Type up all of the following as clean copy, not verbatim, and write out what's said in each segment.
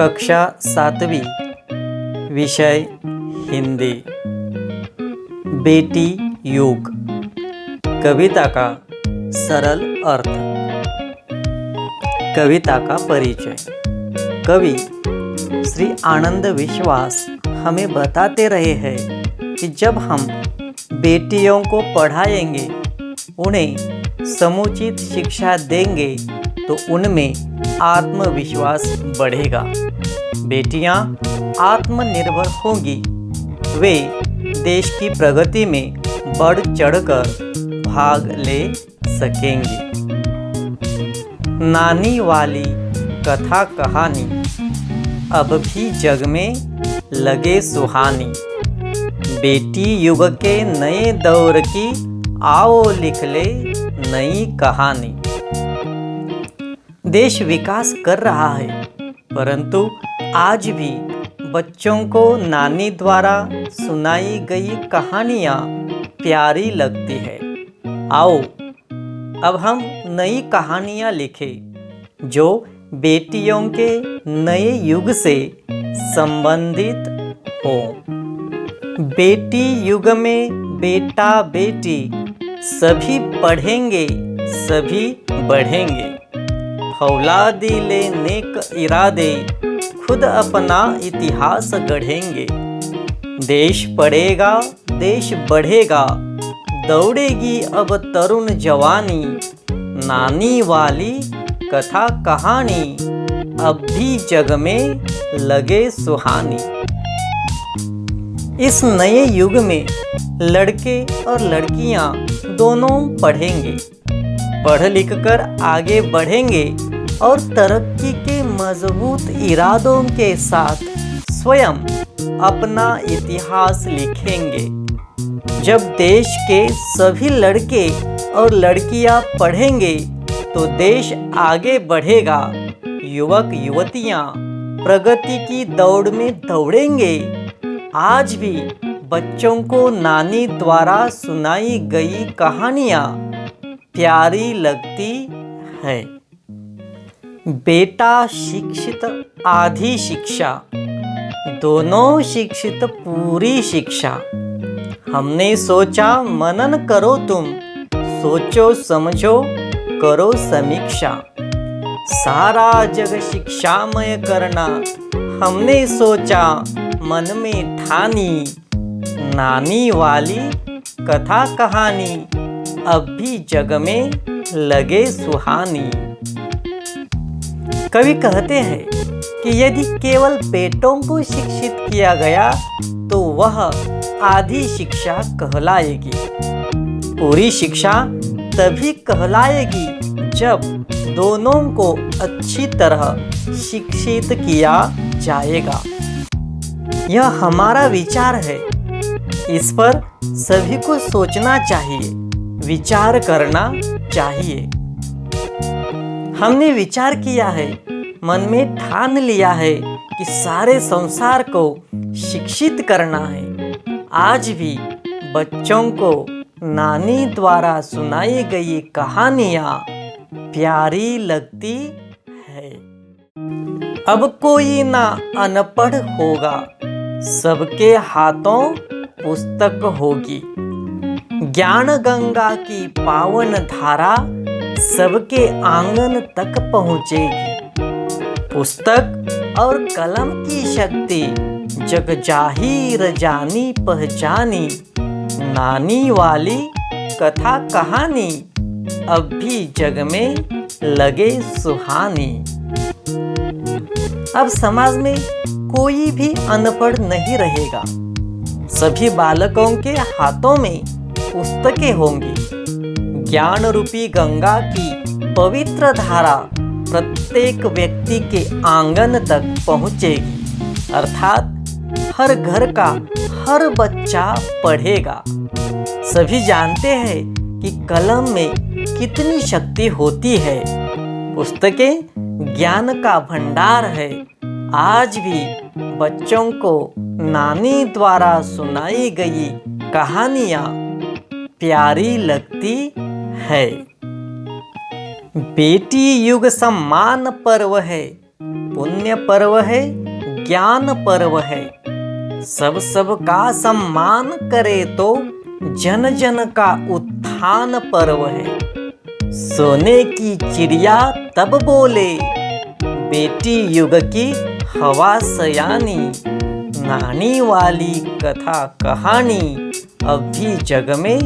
कक्षा 7वीं, विषय हिंदी। बेटी युग। कविता का सरल अर्थ। कविता का परिचय। कवि श्री आनंद विश्वास हमें बताते रहे हैं कि जब हम बेटियों को पढ़ाएंगे, उन्हें समुचित शिक्षा देंगे तो उनमें आत्मविश्वास बढ़ेगा। बेटियां आत्मनिर्भर होंगी, वे देश की प्रगति में बढ़ चढ़कर भाग ले सकेंगी। नानी वाली कथा कहानी अब भी जग में लगे सुहानी। बेटी युग के नए दौर की आओ लिख ले नई कहानी। देश विकास कर रहा है, परंतु आज भी बच्चों को नानी द्वारा सुनाई गई कहानियाँ प्यारी लगती है। आओ अब हम नई कहानियाँ लिखें जो बेटियों के नए युग से संबंधित हो। बेटी युग में बेटा बेटी सभी पढ़ेंगे, सभी बढ़ेंगे। औलादी ले नेक इरादे खुद अपना इतिहास गढ़ेंगे। देश पढ़ेगा, देश बढ़ेगा, दौड़ेगी अब तरुण जवानी। नानी वाली कथा कहानी अब भी जग में लगे सुहानी। इस नए युग में लड़के और लड़कियां दोनों पढ़ेंगे, पढ़ लिख कर आगे बढ़ेंगे और तरक्की के मजबूत इरादों के साथ स्वयं अपना इतिहास लिखेंगे। जब देश के सभी लड़के और लड़कियां पढ़ेंगे तो देश आगे बढ़ेगा। युवक युवतियां प्रगति की दौड़ में दौड़ेंगे। आज भी बच्चों को नानी द्वारा सुनाई गई कहानियां प्यारी लगती है। बेटा शिक्षित आधी शिक्षा, दोनों शिक्षित पूरी शिक्षा। हमने सोचा मनन करो तुम, सोचो समझो करो समीक्षा। सारा जग शिक्षामय करना हमने सोचा मन में ठानी। नानी वाली कथा कहानी अब भी जग में लगे सुहानी। कवि कहते हैं कि यदि केवल बेटों को शिक्षित किया गया तो वह आधी शिक्षा कहलाएगी। पूरी शिक्षा तभी कहलाएगी जब दोनों को अच्छी तरह शिक्षित किया जाएगा। यह हमारा विचार है, इस पर सभी को सोचना चाहिए, विचार करना चाहिए। हमने विचार किया है, मन में ठान लिया है कि सारे संसार को शिक्षित करना है। आज भी बच्चों को नानी द्वारा सुनाई गई कहानियाँ प्यारी लगती है। अब कोई ना अनपढ़ होगा, सबके हाथों पुस्तक होगी। ज्ञान गंगा की पावन धारा सबके आंगन तक पहुँचेगी। पुस्तक और कलम की शक्ति जग जाहिर जानी पहचानी। नानी वाली कथा कहानी अब भी जग में लगे सुहानी। अब समाज में कोई भी अनपढ़ नहीं रहेगा। सभी बालकों के हाथों में पुस्तकें होंगी। ज्ञान रूपी गंगा की पवित्र धारा प्रत्येक व्यक्ति के आंगन तक पहुँचेगी, अर्थात हर घर का हर बच्चा पढ़ेगा। सभी जानते हैं कि कलम में कितनी शक्ति होती है। पुस्तकें ज्ञान का भंडार है। आज भी बच्चों को नानी द्वारा सुनाई गई कहानियाँ प्यारी लगती है। बेटी युग सम्मान पर्व है, पुण्य पर्व है, ज्ञान पर्व है। सब का सम्मान करे तो जन जन का उत्थान पर्व है। सोने की चिड़िया तब बोले, बेटी युग की हवा सयानी। नानी वाली कथा कहानी अब भी जग में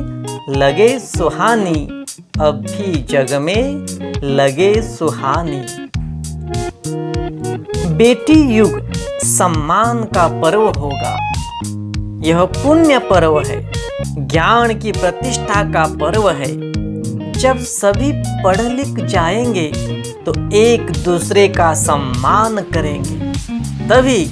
लगे सुहानी, अब भी जग में लगे सुहानी। बेटी युग सम्मान का पर्व होगा। यह पुण्य पर्व है, ज्ञान की प्रतिष्ठा का पर्व है। जब सभी पढ़ लिख जाएंगे तो एक दूसरे का सम्मान करेंगे, तभी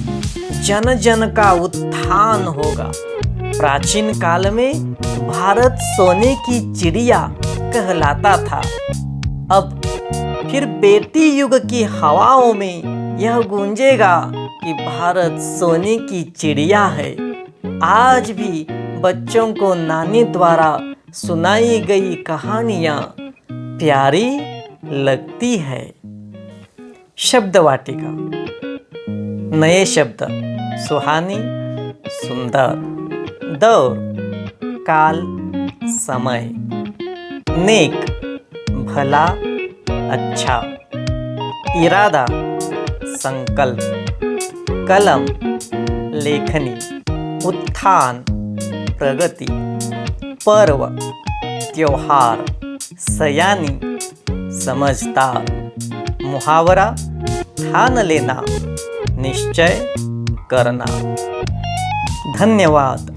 जन जन का उत्थान होगा। प्राचीन काल में भारत सोने की चिड़िया कहलाता था। अब फिर बेटी युग की हवाओं में यह गूंजेगा कि भारत सोने की चिड़िया है। आज भी बच्चों को नानी द्वारा सुनाई गई कहानियाँ प्यारी लगती है। शब्द वाटिका। नए शब्द: सुहानी, सुंदर। दौर: काल, समय। नेक: भला, अच्छा। इरादा: संकल्प। कलम: लेखनी। उत्थान: प्रगति। पर्व: त्योहार। सयानी: समझदार। मुहावरा: ठान लेना, निश्चय करना। धन्यवाद।